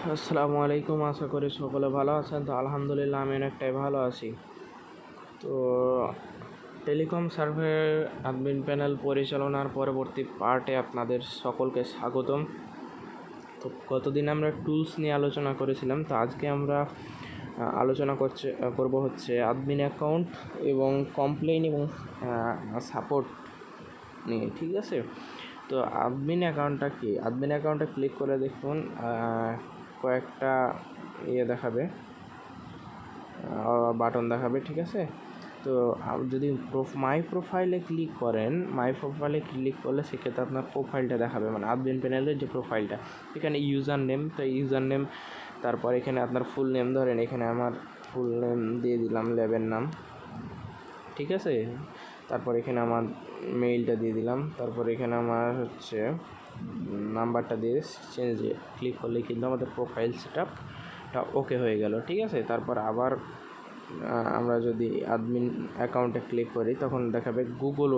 আসসালামু আলাইকুম, আশা করি সকলে ভালো আছেন। তো আলহামদুলিল্লাহ আমি অনেকটাই ভালো আছি। তো টেলিকম সার্ভে অ্যাডমিন প্যানেল পরিচালনার পরবর্তী পার্টে আপনাদের সকলকে স্বাগতম। তো গতদিন আমরা টুলস নিয়ে আলোচনা করেছিলাম, তো আজকে আমরা আলোচনা করব হচ্ছে অ্যাডমিন অ্যাকাউন্ট এবং কমপ্লেইন এবং সাপোর্ট নিয়ে, ঠিক আছে। তো অ্যাডমিন অ্যাকাউন্টটা কি? অ্যাডমিন অ্যাকাউন্টে ক্লিক করে দেখুন কয়েকটা দেখাবে, বাটন দেখাবে, ঠিক আছে। তো যদি মাই প্রোফাইলে ক্লিক করেন, মাই প্রোফাইলে ক্লিক করলে সেক্ষেত্রে আপনার প্রোফাইলটা দেখাবে, মানে অ্যাডমিন প্যানেলের যে প্রোফাইলটা। এখানে ইউজার নেম, তো ইউজার নেম, তারপর এখানে আপনার ফুল নেম ধরেন, এখানে আমার ফুল নেম দিয়ে দিলাম, ল্যাবের নাম, ঠিক আছে। তারপর এখানে আমার মেইলটা দিয়ে দিলাম, তারপর এখানে আমার হচ্ছে নাম্বারটা দিয়ে চেঞ্জে ক্লিক করলে কিন্তু আমাদের প্রোফাইল সেটআপটা ওকে হয়ে গেল, ঠিক আছে। তারপর আবার আমরা যদি অ্যাডমিন অ্যাকাউন্টে ক্লিক করি তখন দেখাবে গুগল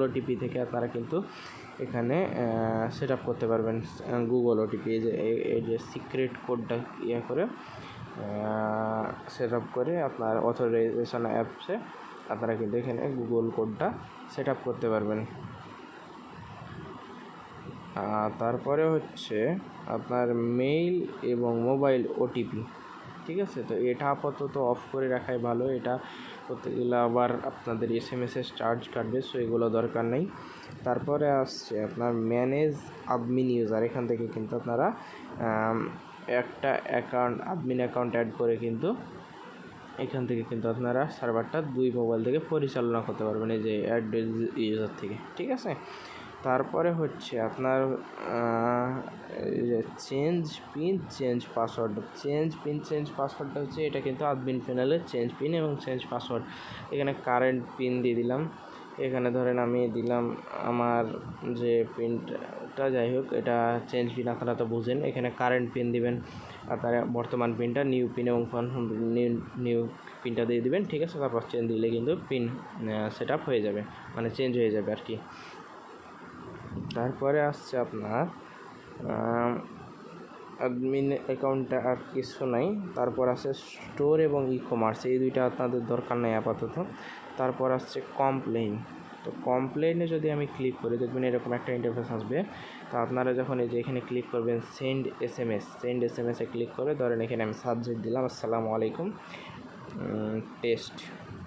ওটিপি থেকে আপনারা কিন্তু এখানে সেট আপ করতে পারবেন গুগল ওটিপি। এই যে সিক্রেট কোডটা করে সেট আপ করে আপনার অথরাইজেশন অ্যাপসে আপনারা কিন্তু এখানে গুগল কোডটা সেট আপ করতে পারবেন। তারপরে হচ্ছে আপনার মেইল এবং মোবাইল ওটিপি, ঠিক আছে। তো এটা আপাতত অফ করে রাখাই ভালো, এটা করতে গেলে আবার আপনাদের SMS-এর চার্জ কাটবে, সো এগুলো দরকার নেই। তারপরে আসছে আপনার ম্যানেজ অ্যাডমিন ইউজার, এখান থেকে কিন্তু আপনারা একটা অ্যাডমিন অ্যাকাউন্ট অ্যাড করে কিন্তু এখান থেকে কিন্তু আপনারা সার্ভারটা 2 মোবাইল থেকে পরিচালনা করতে পারবেন, এই যে অ্যাড ইউজার থেকে, ঠিক আছে। তারপরে হচ্ছে আপনার চেঞ্জ পিন চেঞ্জ পাসওয়ার্ডটা হচ্ছে এটা কিন্তু অ্যাডমিন প্যানেলের চেঞ্জ পিন এবং চেঞ্জ পাসওয়ার্ড। এখানে কারেন্ট পিন দিয়ে দিলাম, এখানে ধরেন আমি দিলাম আমার যে পিনটা, যাই হোক এটা চেঞ্জ পিন, আপনারা তো বুঝেন। এখানে কারেন্ট পিন দিবেন, আপনারা বর্তমান পিনটা, নিউ পিন এবং নিউ পিনটা দিয়ে দিবেন, ঠিক আছে। তারপর চেঞ্জ দিলে কিন্তু পিন সেট আপ হয়ে যাবে, মানে চেঞ্জ হয়ে যাবে আর কি। তারপরে আসছে আপনার অ্যাডমিন অ্যাকাউন্টটা আর কিছু নাই। তারপর আছে স্টোর এবং ই কমার্স, এই দুইটা আপনাদের দরকার নেই আপাতত। তারপর আসছে কমপ্লেইন। তো কমপ্লেইনে যদি আমি ক্লিক করি দেখবেন এরকম একটা ইন্টারফেস আসবে। তো আপনারা যখন এই যে এখানে ক্লিক করবেন সেন্ড এসএমএসে ক্লিক করে ধরেন এখানে আমি সাবজেক্ট দিলাম আসসালামু আলাইকুম টেস্ট,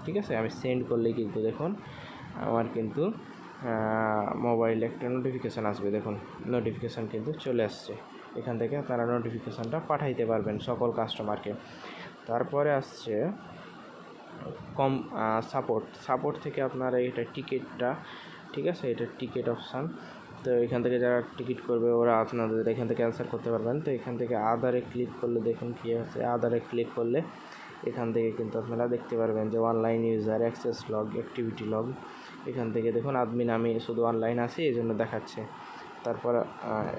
ঠিক আছে। আমি সেন্ড করলেই কিন্তু দেখুন আমার কিন্তু মোবাইলে একটা নোটিফিকেশান আসবে, দেখুন নোটিফিকেশান কিন্তু চলে আসছে। এখান থেকে আপনারা নোটিফিকেশানটা পাঠাইতে পারবেন সকল কাস্টমারকে। তারপরে আসছে সাপোর্ট থেকে আপনারা এটা টিকিটটা, ঠিক আছে, এটা টিকিট অপশান। তো এখান থেকে যারা টিকিট করবে ওরা আপনাদের এখান থেকে অ্যান্সার করতে পারবেন। তো এখান থেকে আধারে ক্লিক করলে দেখুন কী আছে, আধারে ক্লিক করলে এখান থেকে কিন্তু আপনারা দেখতে পারবেন যে online user access log, activity log. এখান থেকে দেখুন অ্যাডমিন আমি শুধু অনলাইন আছি এই জন্য দেখাচ্ছে। তারপর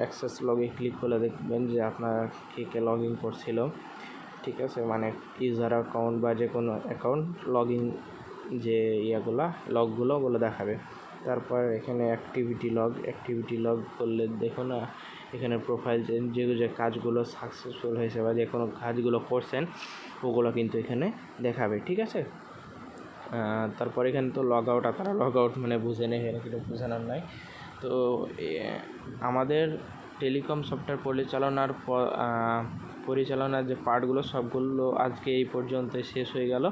অ্যাক্সেস লগে ক্লিক করলে দেখবেন যে আপনার কে লগ ইন করছিল, ঠিক আছে, মানে ইউজার অ্যাকাউন্ট বা যে কোনো অ্যাকাউন্ট লগ ইন যে লগগুলো দেখাবে। তারপর এখানে অ্যাক্টিভিটি লগ করলে দেখুন এখানে প্রোফাইল যে কাজগুলো সাকসেসফুল হয়েছে বা যে কোনো কাজগুলো করছেন ওগুলো কিন্তু এখানে দেখাবে, ঠিক আছে। তারপর এখানে তো লগ আউট মানে বুঝেন, এখানে কিন্তু বোঝানোর নাই। তো আমাদের টেলিকম সফটওয়্যার পরিচালনার যে পার্টগুলো সবগুলো আজকে এই পর্যন্ত শেষ হয়ে গেল,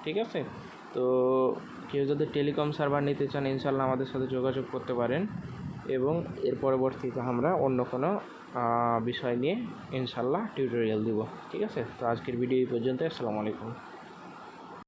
ঠিক আছে। তো কেউ যদি টেলিকম সার্ভার নিতে চান ইনশাল্লাহ আমাদের সাথে যোগাযোগ করতে পারেন, এবং এর পরবর্তীতে আমরা অন্য কোনো বিষয় নিয়ে ইনশাল্লাহ টিউটোরিয়াল দিব, ঠিক আছে। তো আজকের ভিডিও এই পর্যন্ত। আসসালামু আলাইকুম।